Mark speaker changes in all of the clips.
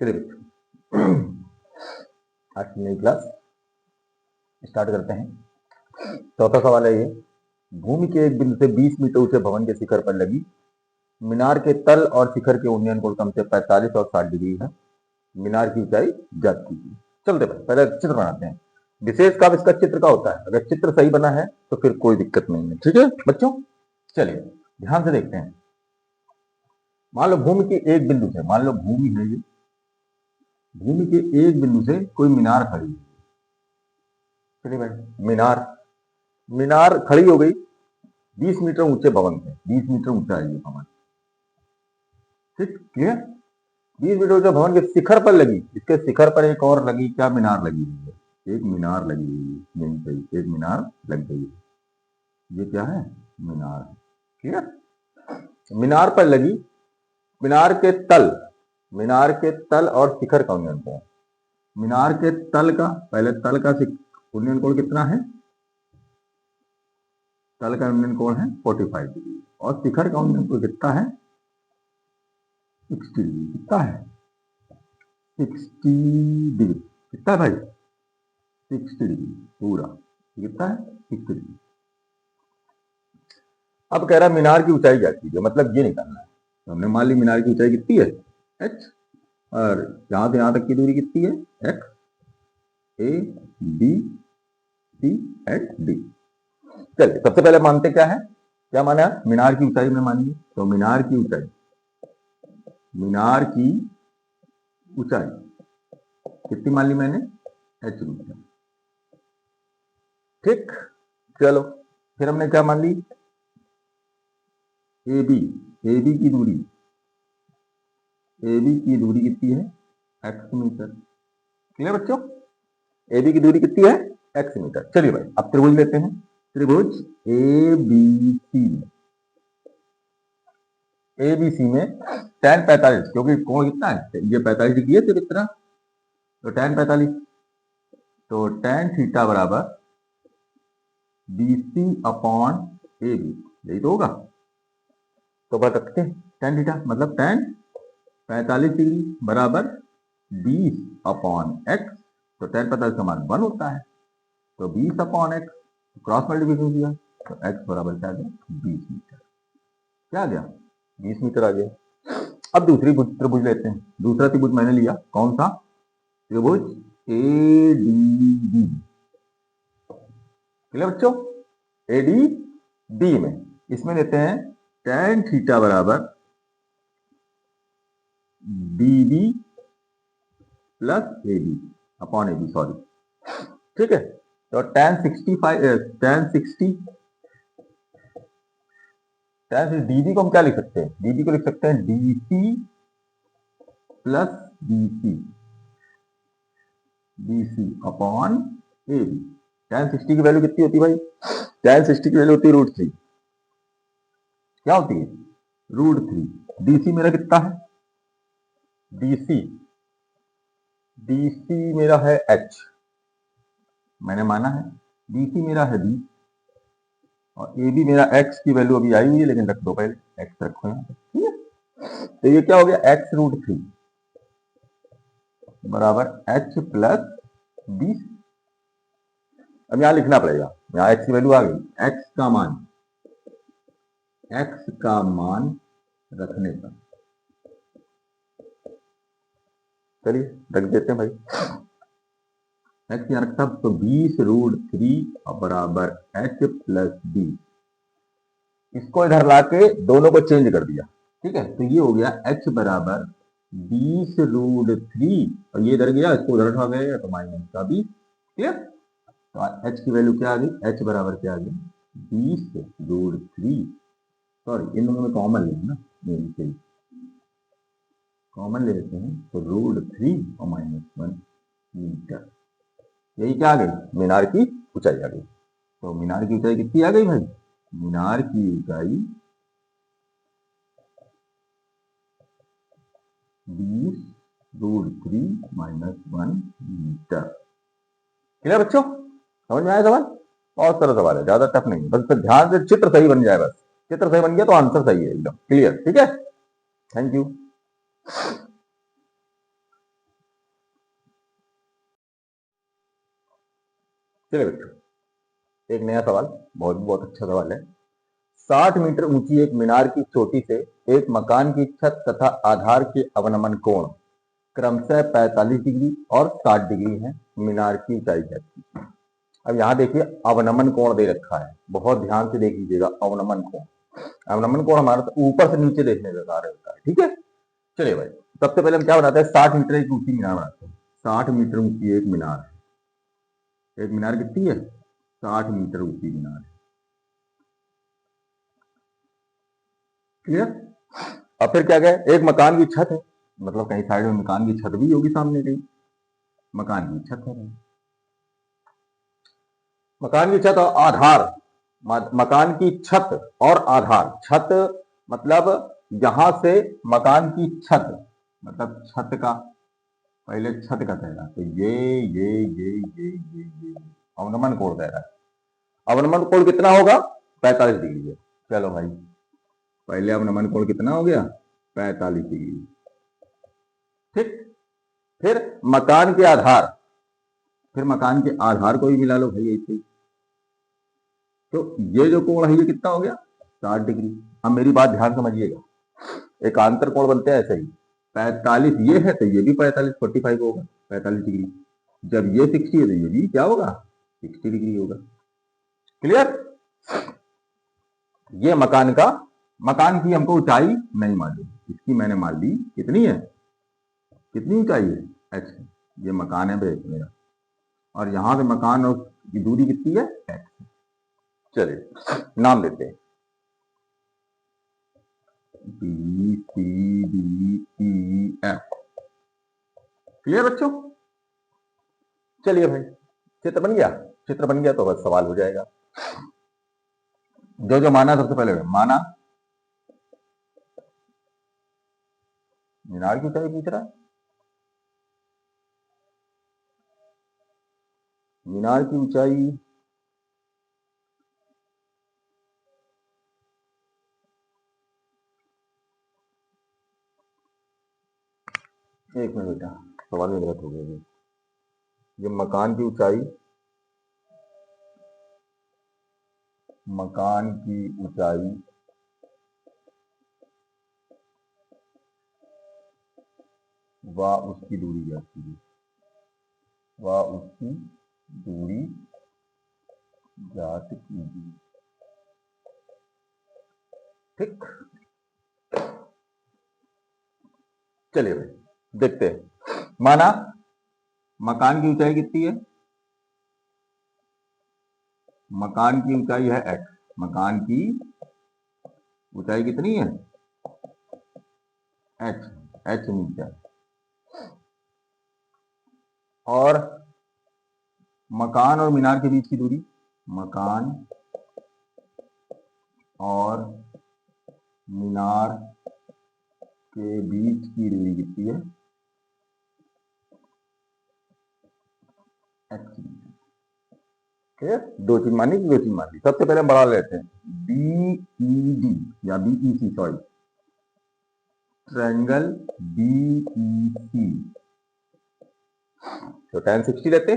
Speaker 1: चलिए बच्चों, आज की नई क्लास स्टार्ट करते हैं। चौथा सवाल है ये, भूमि के एक बिंदु से 20 मीटर ऊंचे भवन के शिखर पर लगी मीनार के तल और शिखर के उन्नयन कोण कम से 45 और 60 डिग्री है। मीनार की ऊंचाई ज्ञात कीजिए। चलते पहले चित्र बनाते हैं। विशेष काम इसका चित्र का होता है, अगर चित्र सही बना है तो फिर कोई दिक्कत नहीं है। ठीक है बच्चों, चलिए ध्यान से देखते हैं। मान लो भूमि के एक बिंदु से, मान लो भूमि है ये, भूमि के एक बिंदु से कोई मीनार खड़ी है। चलिए भाई, मीनार मीनार खड़ी हो गई 20 मीटर ऊंचे भवन से, 20 मीटर ऊंचा है ये भवन। ठीक, क्लियर। 20 मीटर ऊंचे भवन के शिखर पर लगी, इसके शिखर पर एक और लगी, क्या मीनार लगी हुई है, एक मीनार लगी हुई है, यहीं पे एक मीनार लग गई है। ये क्या है, मीनार है। क्लियर। मीनार पर लगी, मीनार के तल और शिखर का उन्नयन कोण, मीनार के तल का, पहले तल का उन्नयन कोण कितना है, तल का उन्नयन कोण है 45 डिग्री और शिखर का उन्नयन कोण कितना है 60 डिग्री। कितना है 60 डिग्री, कितना है भाई 60 डिग्री पूरा, कितना है 60 डिग्री। अब कह रहा है मीनार की ऊंचाई क्या कीजिए, मतलब ये निकालना है। तो हमने मान ली मीनार की ऊंचाई कितनी है h, और यहां से यहां तक की दूरी कितनी है x, a b c and d। चलिए सबसे पहले मानते क्या है, क्या माना, मीनार की ऊंचाई में मानिए। तो मीनार की ऊंचाई कितनी मान ली मैंने, h मीटर। ठीक, चलो फिर हमने क्या मान ली, AB की दूरी कितनी है x मीटर। क्लियर बच्चों, AB की दूरी कितनी है x मीटर। चलिए भाई अब त्रिभुज लेते हैं। त्रिभुज ABC में tan 45, क्योंकि कोण कितना है, ये 45 डिग्री है सिर्फ इतना, तो tan 45, तो tan थीटा बराबर BC अपॉन AB, यही तो होगा। तो बात रखते हैं tan थीटा मतलब tan 45 डिग्री बराबर 20 अपॉन x, तो tan 45 का मान 1 होता है, तो 20 अपॉन x क्रॉस मल्टीप्लिकेशन किया तो x बराबर क्या आ गया 20 मीटर। क्या आ गया 20 मीटर आ गया। अब दूसरी त्रिभुज लेते हैं। दूसरा त्रिभुज मैंने लिया कौन सा, त्रिभुज ADB। क्लियर बच्चों, ADB में इसमें लेते हैं tan थीटा बराबर DB plus AB upon AB, sorry. ठीक है, तो tan 60 DB को हम क्या लिख सकते हैं, DB को लिख सकते हैं DC plus BC upon AB। tan 60 की वैल्यू कितनी होती है भाई, tan 60 की वैल्यू होती है √3। क्या होती है √3। DC मेरा कितना है, DC मेरा है h, मैंने माना है DC मेरा है 20 और AB मेरा x की वैल्यू अभी आई हुई है, लेकिन रख दो पहले, x रखो यहाँ पे। ठीक है, तो ये क्या हो गया x √3 बराबर h प्लस 20। अब यहां लिखना पड़ेगा, यहां x की वैल्यू आ गई, x का मान रखने पर, चलिए रख देते हैं भाई। x यहां रखता तो 20 √3 बराबर h प्लस 20, इसको इधर लाके दोनों को चेंज कर दिया। ठीक है, तो ये हो गया h बराबर 20 √3 और ये इधर गया, इसको उधर उठा गया तो माइनस का 20। क्लियर, तो h की वैल्यू क्या आ गई, h बराबर क्या आ गई 20 √3, सॉरी इन दोनों में कॉमन लेंगे ना, नहीं कॉमन ले लेते हैं, तो √3 और -1 मीटर। यही क्या आ गई, मीनार की ऊंचाई आ गई। तो मीनार की ऊंचाई कितनी आ गई भाई, मीनार की ऊंचाई 20 √3 -1 मीटर। क्लियर बच्चों, समझ में आया सवाल, बहुत सारा सवाल है, ज्यादा टफ नहीं, बस ध्यान से चित्र सही बन जाए, बस चित्र सही बन गया तो आंसर सही है एकदम क्लियर। ठीक है, थैंक यू। चलिए बच्चों, एक नया सवाल, बहुत अच्छा सवाल है। 60 मीटर ऊंची एक मीनार की चोटी से एक मकान की छत तथा आधार के अवनमन कोण क्रमशः 45 डिग्री और 60 डिग्री है। मीनार की ऊंचाई कहती है। अब यहाँ देखिए अवनमन कोण दे रखा है, बहुत ध्यान से देख लीजिएगा। अवनमन कोण, अवनमन कोण हमारा तो ऊपर से नीचे देखने का कार्य होता है, ठीक है। चलिए भाई, सबसे पहले हम क्या बनाते हैं, 60 मीटर एक ऊंची मीनार बनाते हैं। 60 मीटर ऊंची एक मीनार है। एक मीनार कितनी है, 60 मीटर ऊंची मीनार है, क्लियर। अब फिर क्या गया, एक मकान की छत है, मतलब कहीं साइड में मकान की छत भी होगी सामने, कहीं मकान की छत है, मकान की छत और आधार, मकान की छत और आधार। छत मतलब यहां से मकान की छत, मतलब छत का, पहले छत का कह रहा, तो ये अवनमन कोण कह रहा है। अवनमन कोण कितना होगा, 45 डिग्री है। चलो भाई, पहले अवनमन कोण कितना हो गया, 45 डिग्री, ठीक। फिर मकान के आधार, फिर मकान के आधार को भी मिला लो भाई ऐसे। तो ये जो कोण है ये कितना हो गया, 60 डिग्री। अब मेरी बात ध्यान समझिएगा, एक आंतर कोण बनते हैं ऐसे ही। 45 ये है तो ये भी 45 45 होगा, 45 डिग्री। जब ये 60 है तो ये भी क्या होगा, 60 डिग्री होगा, क्लियर। ये मकान का, मकान की हमको ऊंचाई नहीं मालूम, इसकी मैंने मान ली कितनी है, कितनी ऊंचाई है, h। ये मकान है भाई मेरा, और यहां से मकान और की दूरी कितनी है, h। चलिए नाम देते हैं, B C D E F, clear बच्चों। चलिए भाई, चित्र बन गया, चित्र बन गया तो बस सवाल हो जाएगा। जो जो माना सबसे पहले माना, मीनार की ऊंचाई पूछ रहा है, मीनार की ऊंचाई एक मिनट बेटा, सवाल में गलत हो गया। ये मकान की ऊंचाई, मकान की ऊंचाई व उसकी दूरी जाती है, व उसकी दूरी ज्ञात कीजिए, ठीक। चलिए भाई देखते हैं, माना मकान की ऊंचाई कितनी है, मकान की ऊंचाई है x, मकान की ऊंचाई कितनी है, h, h मीटर। और मकान और मीनार के बीच की दूरी, मकान और मीनार के बीच की दूरी कितनी है, x मीटर, दो चीज मानी, दो चीज मान ली। सबसे पहले हम बढ़ा लेते हैं, बीईडी या बीईसी, सॉरी, ट्रायंगल बीईसी, तो tan 60 लेते,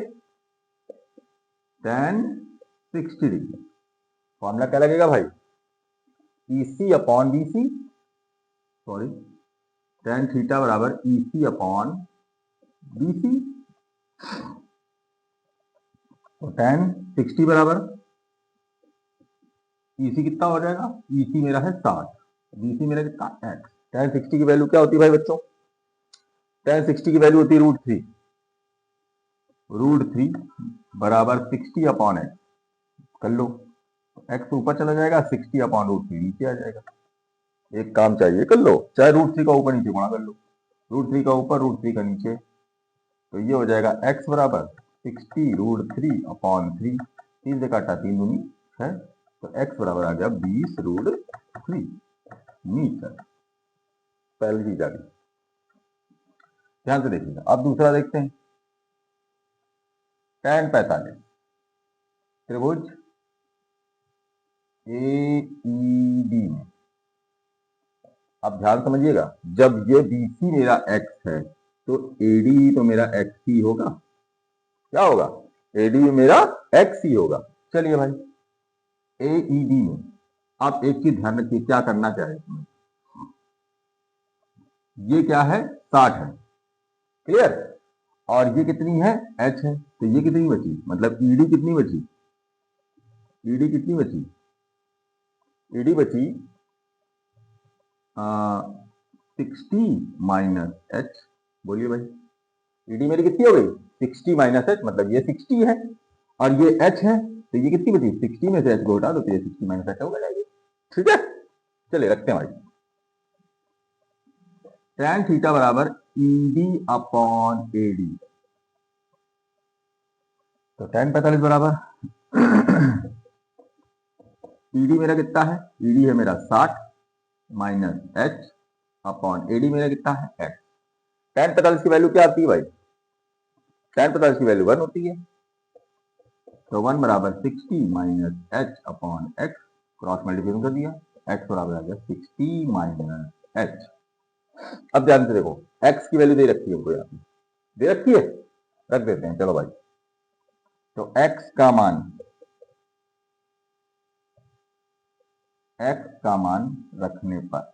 Speaker 1: tan 60 डिग्री। फॉर्मूला क्या लगेगा भाई, EC upon BC, sorry, tan theta बराबर EC अपॉन BC। तो tan 60 बराबर EC कितना हो जाएगा, EC मेरा है 60, BC मेरा कितना x। tan 60 की वैल्यू क्या होती है भाई बच्चों, tan 60 की वैल्यू होती है √3, √3 बराबर 60 अपॉन x, कर लो, x ऊपर चला जाएगा, 60 अपॉन √3 नीचे आ जाएगा। एक काम चाहिए, कर लो, चाहे √3 का ऊपर नीचे गुणा कर लो, √3 का ऊपर √3 का नीचे, तो ये हो जाएगा x बराबर 60 √3 अपॉन 3, 3 से काटा 3 दूनी 6, तो x बराबर आ गया 20 √3 मीटर। पहली चीज आ गई, ध्यान से देखिएगा। अब दूसरा देखते हैं, tan 45, त्रिभुज AED में, अब ध्यान समझिएगा, जब ये BC मेरा x है तो AD तो मेरा x ही होगा, क्या होगा, एडी भी मेरा एक्स ही होगा। चलिए भाई, एईडी में आप एक चीज ध्यान रखिए, क्या करना चाहे इसमें, ये क्या है 60 है, क्लियर, और ये कितनी है एच है, तो ये कितनी बची, मतलब ईडी कितनी बची, ईडी कितनी बची, ईडी बची 60 माइनस एच। बोलिए भाई, ईडी मेरी कितनी हो गई 60 माइनस एच, मतलब ये 60 है और ये एच है, तो ये कितनी बची 60 में से एच को हटा दो तो ये 60 माइनस एच हो जाएगी। ठीक है, चलिए रखते हैं भाई, tan थीटा बराबर ईडी अपॉन एडी, तो tan 45 बराबर ईडी मेरा कितना है, ईडी है मेरा 60 माइनस एच अपॉन एडी मेरा कितना है एक्स। tan 45 की वैल्यू क्या आती है भाई, tan 45 की वैल्यू 1 होती है, तो 1 बराबर 60 minus H upon x, cross multiplication कर दिया, एक्स बराबर आ गया 60 माइनस एच। अब ध्यान से देखो, एक्स की वैल्यू दे रखी है हमको, यहाँ पे दे रखी है, रख देते हैं, चलो भाई, तो एक्स का मान, एक्स का मान रखने पर,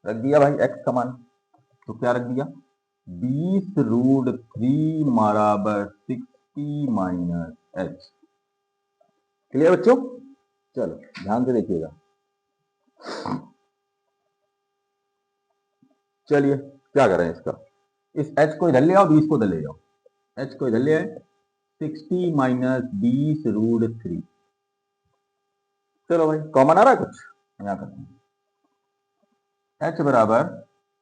Speaker 1: रख दिया भाई एक्स का मान, तो क्या रख दिया 20√3 बराबर 60 माइनस एच। क्लियर बच्चों, चलो ध्यान से देखिएगा, चलिए क्या करें इसका, इस h को इधर ले आओ, 20 को इधर ले जाओ, h को इधर ले आए, 60 माइनस 20√3, चलो भाई कॉमन आ रहा है कुछ, यहाँ करते हैं, h बराबर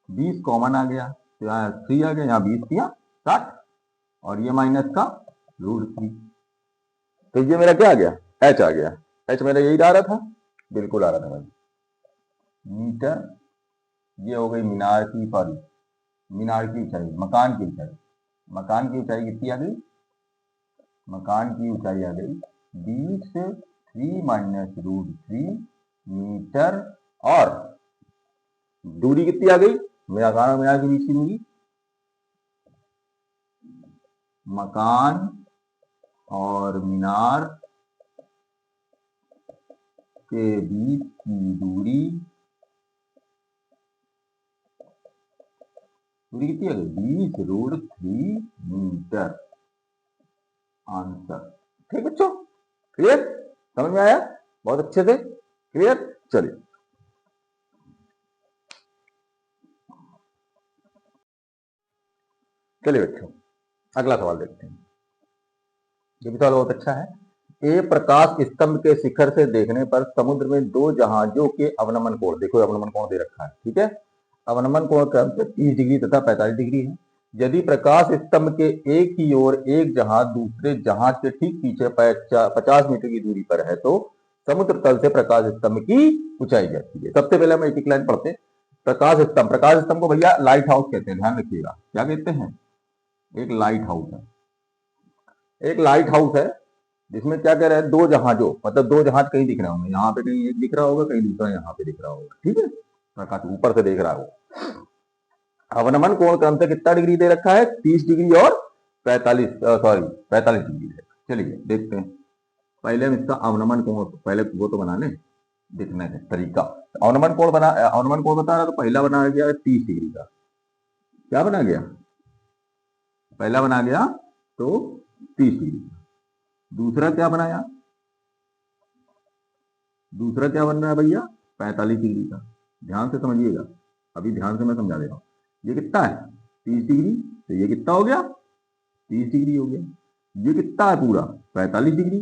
Speaker 1: 20 कॉमन आ गया, तो यहाँ 3 आ गया, यहाँ 20 दिया 60 और ये माइनस का √3, तो ये मेरा क्या आ गया h आ गया, h मेरा यही आ रहा था, बिल्कुल आ रहा था भाई, मीटर, ये हो गई मीनार की, सॉरी मीनार की ऊंचाई, मकान की ऊंचाई, मकान की ऊंचाई कितनी आ गई, मकान की ऊंचाई आ गई 20 से 3 माइनस √3 मीटर, और दूरी कितनी आ गई, मकान और मीनार के बीच की दूरी, मकान और मीनार के बीच की दूरी, दूरी कितनी आ गई 20√3 मीटर, आंसर। ठीक बच्चों, क्लियर, समझ में आया, बहुत अच्छे से क्लियर। चलिए चलिए बच्चों, अगला सवाल देखते हैं, ये भी सवाल बहुत अच्छा है। ए प्रकाश स्तंभ के शिखर से देखने पर समुद्र में दो जहाजों के अवनमन कोण, देखो अवनमन कोण दे रखा है, ठीक है, अवनमन कोण का 30 डिग्री तथा 45 डिग्री है। यदि प्रकाश स्तंभ के एक ही ओर एक जहाज दूसरे जहाज के ठीक पीछे 50 मीटर की दूरी पर है, तो समुद्र तल से प्रकाश स्तंभ की ऊंचाई जाती है। सबसे पहले हम एक लाइन पढ़ते हैं, प्रकाश स्तंभ को भैया लाइट हाउस कहते हैं, ध्यान रखिएगा, क्या कहते हैं, एक लाइट हाउस है, एक लाइट हाउस है, जिसमें क्या कह रहे हैं, दो जहाजों, मतलब दो जहाज कहीं दिख रहे होंगे, यहाँ पे कहीं एक दिख रहा होगा, कहीं दूसरा यहाँ पे दिख रहा होगा, ठीक है, प्रकाश ऊपर से देख रहा होगा। अवनमन कोण क्रम से कितना डिग्री दे रखा है 30 डिग्री और 45 डिग्री है। चलिए देखते हैं, पहले हम इसका अवनमन कोण, पहले वो तो बना ले, देखने का तरीका, अवनमन कोण बता रहा, तो पहला बना गया 30 डिग्री का, क्या बना गया, पहला बना गया तो 30 डिग्री, दूसरा क्या बनाया, दूसरा क्या बन रहा है भैया 45 डिग्री का, ध्यान से समझिएगा, अभी ध्यान से मैं समझा दे रहा हूं, ये कितना है 30 डिग्री, तो ये कितना हो गया 30 डिग्री हो गया, ये कितना है पूरा 45 डिग्री,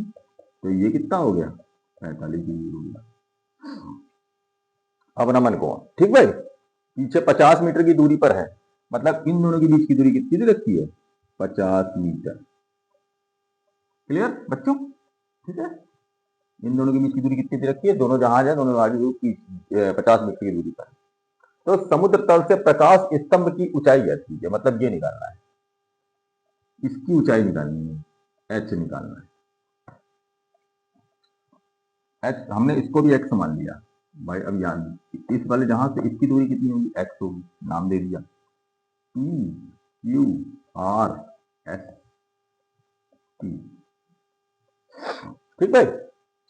Speaker 1: तो ये कितना हो गया 45 डिग्री हो गया अवनमन कोण। ठीक भाई, पीछे 50 मीटर की दूरी पर है, मतलब इन दोनों के बीच की दूरी कितनी दे रखी है 50 मीटर। क्लियर बच्चों, ठीक है, इन दोनों के बीच की दूरी कितनी दे रखी है, दोनों जहाज है, दोनों जहाज की 50 मीटर की दूरी पर। तो समुद्र तल से प्रकाश स्तंभ की ऊंचाई ऐसी है, मतलब ये निकालना है, इसकी ऊंचाई निकालनी है, एच निकालना है, एच, हमने इसको भी एक्स मान लिया भाई। अब याद, इस वाले जहां से इसकी दूरी कितनी होगी एक्स होगी, नाम दे दिया P Q R S, T. ठीक भाई,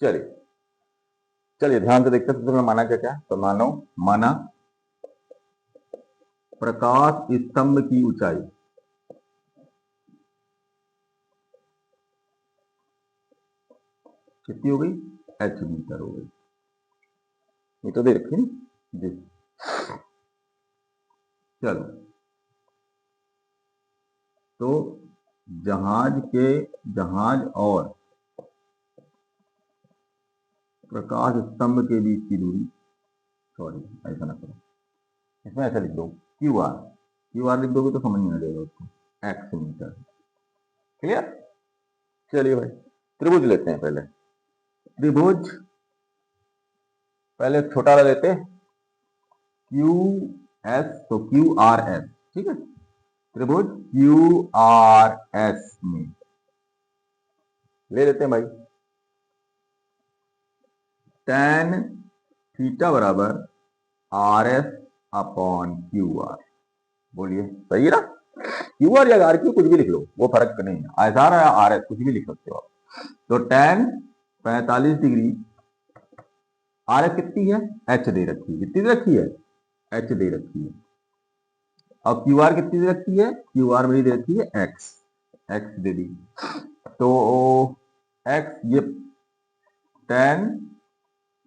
Speaker 1: चलिए चलिए ध्यान से देखते हैं। तो माना क्या क्या, तो माना प्रकाश स्तंभ की ऊंचाई कितनी हो गई, h मीटर हो गई। ये तो दे रखी ना जी। चलो, तो जहाज और प्रकाश स्तंभ के बीच की दूरी, सॉरी ऐसा ना करो, इसमें ऐसा लिख दो क्यू आर लिख दोगे तो समझ में आ जाएगा उसको, एक्स मीटर। क्लियर। चलिए भाई, त्रिभुज लेते हैं पहले। त्रिभुज पहले छोटा वाला लेते हैं, क्यू एस, तो क्यू आर एस। ठीक है, त्रिभुज क्यू आर एस में ले लेते हैं भाई, tan थीटा बराबर R S upon Q R. बोलिए सही है ना। क्यू आर या आर क्यू कुछ भी लिख लो, वो फर्क नहीं है, एस आर या आर एस कुछ भी लिख सकते हो आप। तो tan 45 डिग्री, आर एस कितनी है, एच दे रखी है, कितनी दे रखी है, एच दे रखी है। और क्यू आर कितनी दे रखी है, क्यू आर में दे रखी है एक्स, एक्स दे दी। तो एक्स, ये tan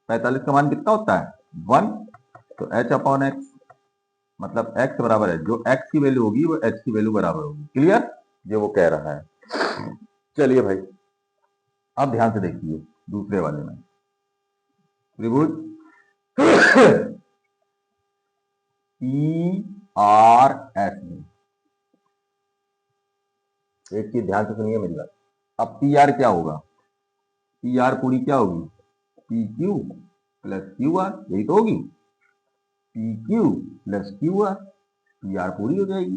Speaker 1: 45 का मान कितना होता है, 1, तो एच अपॉन एक्स, मतलब x बराबर है, जो x की वैल्यू होगी वो h की वैल्यू बराबर होगी। क्लियर, जो वो कह रहा है। चलिए भाई, अब ध्यान से देखिए दूसरे वाले में, त्रिभुज पी आर एस में, एक चीज ध्यान से सुनिए मेरी बात। अब पी आर क्या होगा, पी आर पूरी क्या होगी, P Q plus Q R, यही तो होगी, P Q plus Q R, P R पूरी हो जाएगी।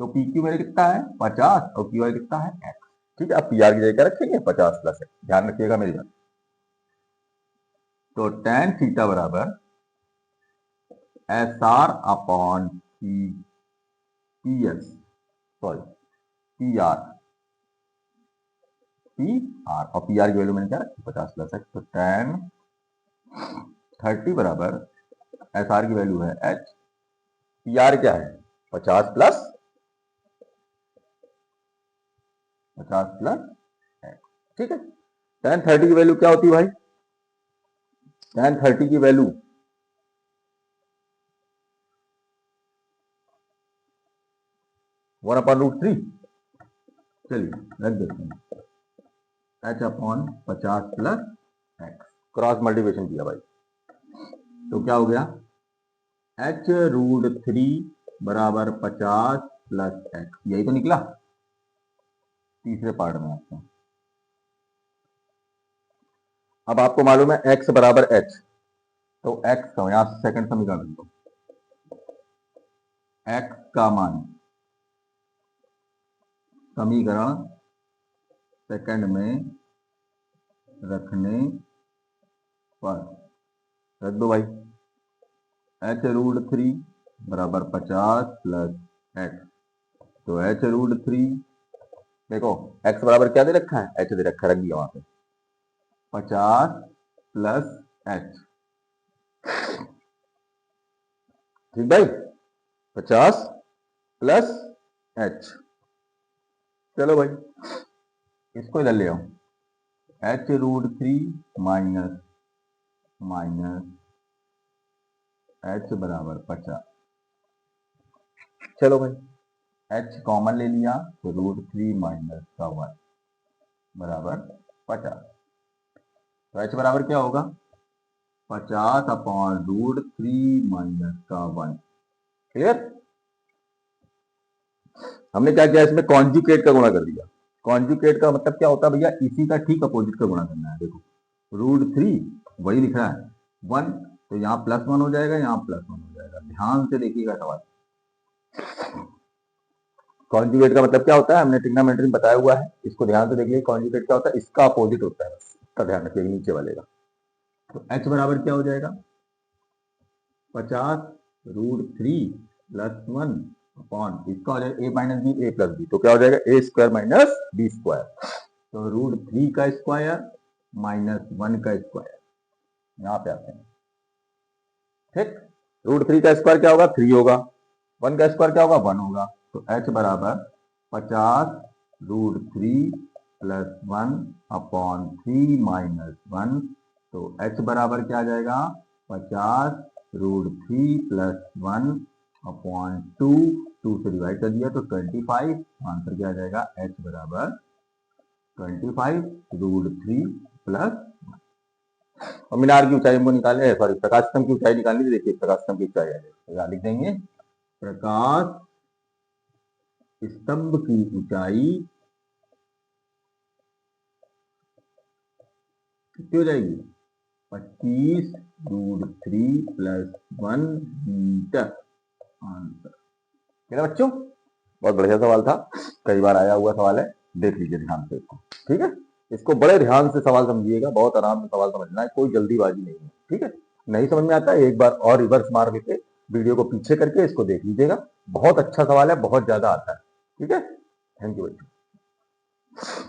Speaker 1: तो पी क्यू मेरे कितना है 50 और क्यू आर कितना है एक्स। ठीक है, अब पी आर की जगह रखेंगे 50 प्लस एक्स, ध्यान रखिएगा मेरी बात। तो tan थीटा बराबर S R upon P S, sorry P R, और पी आर की वैल्यू मैंने क्या रखी 50 प्लस एक्स। तो tan 30 बराबर एस आर की वैल्यू है एच, पी आर क्या है 50 प्लस एक्स। ठीक है, tan 30 की वैल्यू क्या होती है भाई, tan 30 की वैल्यू 1/√3। चलिए रख देते हैं, H upon 50 plus x, cross multiplication किया भाई, तो क्या हो गया, h√3 बराबर 50 प्लस एक्स, यही तो निकला तीसरे पार्ट में आपको। अब आपको मालूम है x बराबर h, तो x का यहां सेकंड समीकरण दो, x का मान समीकरण सेकंड में रखने पर रख दो भाई, h√3 बराबर 50 प्लस एक्स, तो h√3, देखो x बराबर क्या दे रखा है, h दे रखा है, रख दिया वहां पे 50 प्लस h। ठीक भाई, 50 प्लस h। चलो भाई, इसको इधर ले आओ, h√3 माइनस h बराबर 50। चलो भाई, h कॉमन ले लिया, तो √3 माइनस का 1 बराबर 50। तो h बराबर क्या होगा, 50 अपॉन √3 माइनस का 1। क्लियर। हमने क्या किया, इसमें कॉन्जुगेट का गुणा कर दिया। कॉन्जुगेट का मतलब क्या होता है भैया, इसी का ठीक अपोजिट का गुणा करना है। देखो √3 वही लिख रहा है 1, तो यहाँ +1 हो जाएगा, यहाँ +1 हो जाएगा। ध्यान से देखिएगा सवाल, कॉन्जुगेट का मतलब क्या होता है, हमने ट्रिग्नोमेट्री में बताया हुआ है, इसको ध्यान से देखिए। कॉन्जुगेट क्या होता है, इसका अपोजिट होता है, इसका ध्यान रखिएगा, नीचे वाले का। तो h बराबर क्या हो जाएगा, 50 √3 +1 अपॉन इसका हो जाएगा ए माइनस बी ए प्लस बी, तो क्या हो जाएगा ए स्क्वायर माइनस बी स्क्वायर, तो √3 का स्क्वायर माइनस 1 का स्क्वायर, यहां पे आते हैं। ठीक, √3 का स्क्वायर क्या होगा 3 होगा, 1 का स्क्वायर क्या होगा 1 होगा, तो h बराबर 50 √3 प्लस 1 अपॉन 3 माइनस 1, तो h बराबर क्या आ जाएगा 50 √3 प्लस 1 अपॉन 2 से डिवाइड कर दिया तो 25, आंसर क्या आ जाएगा h बराबर 25 √3 प्लस। और मीनार की ऊंचाई हमको निकालने, सॉरी प्रकाश स्तंभ की ऊंचाई निकालनी थी। देखिए प्रकाश स्तंभ की ऊंचाई आ जाएगी, लिख देंगे प्रकाश स्तंभ की ऊंचाई कितनी हो जाएगी 25 √3 प्लस 1 मीटर, आंसर। मेरा बच्चों बहुत बढ़िया सवाल था, कई बार आया हुआ सवाल है, देख लीजिए ध्यान से इसको, ठीक है। इसको बड़े ध्यान से सवाल समझिएगा, बहुत आराम से सवाल समझना है, कोई जल्दीबाजी नहीं है, ठीक है। नहीं समझ में आता है एक बार और रिवर्स मार के वीडियो को पीछे करके इसको देख लीजिएगा, बहुत अच्छा सवाल है, बहुत ज्यादा आता है, ठीक है। थैंक यू बच्चों।